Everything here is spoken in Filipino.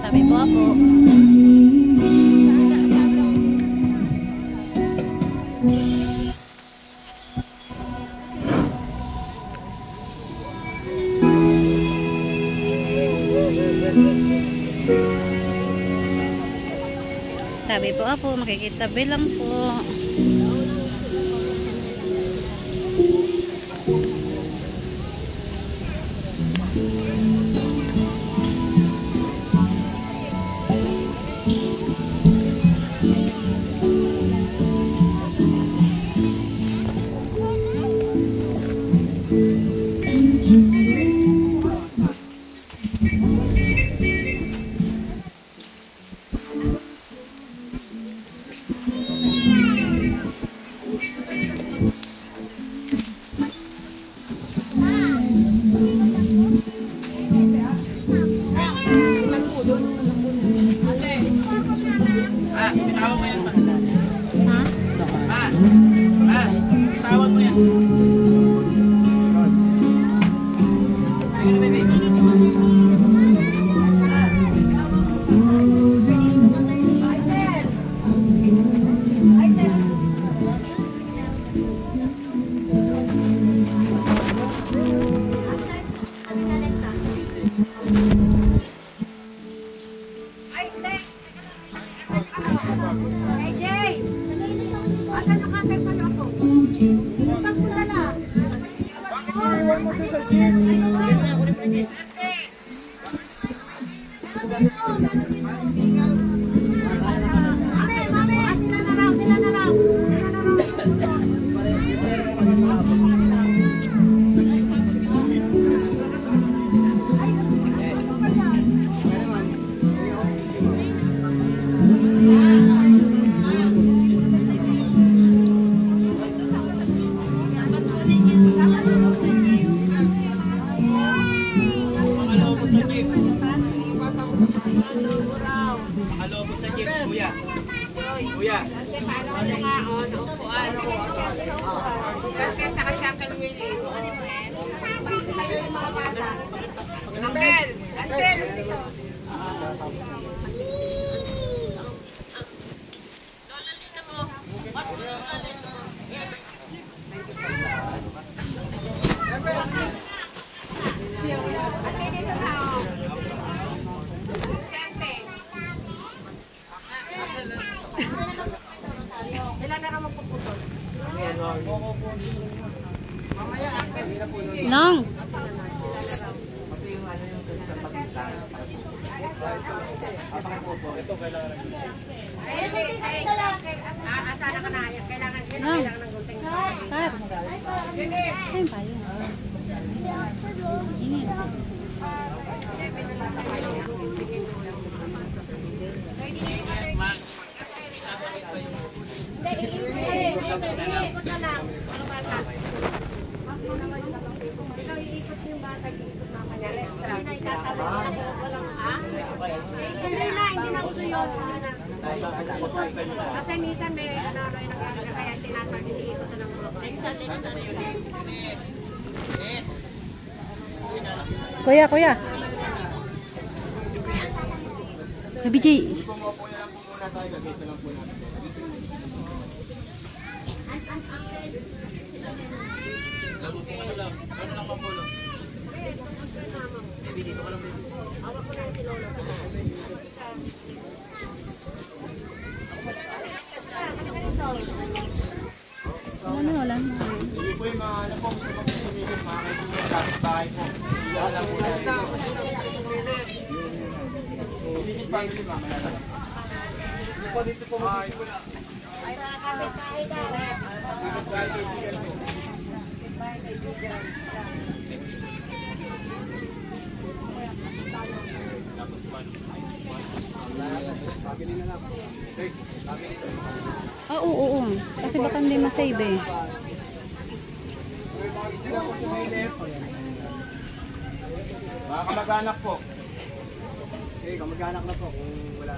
Tabi po po. Tabi po po, makikitabi lang po. Kuya. Paano nga o, naupuan. Kasi saka siya kang Willie. Angel! Angel! Lolalita mo. Lolalita mo. Ate dito na o. Ilan na naman puputol? Long. Asana ka na. Kailangan ng gunting. Kat. Ayun pa yun. Iikot na lang. Mga bata. Ikaw iikot yung bata. Iikot na kanya. Hindi na itatalong. Walang hindi na uso yun. Kasi minsan may kaya tinatag. Iikot na ng grupo. Kuya, kuya. Kuya BJ. Ah, oo. Kasi baka hindi masave eh. Mga kamag-anak po. Eh, kamag-anak na po kung wala.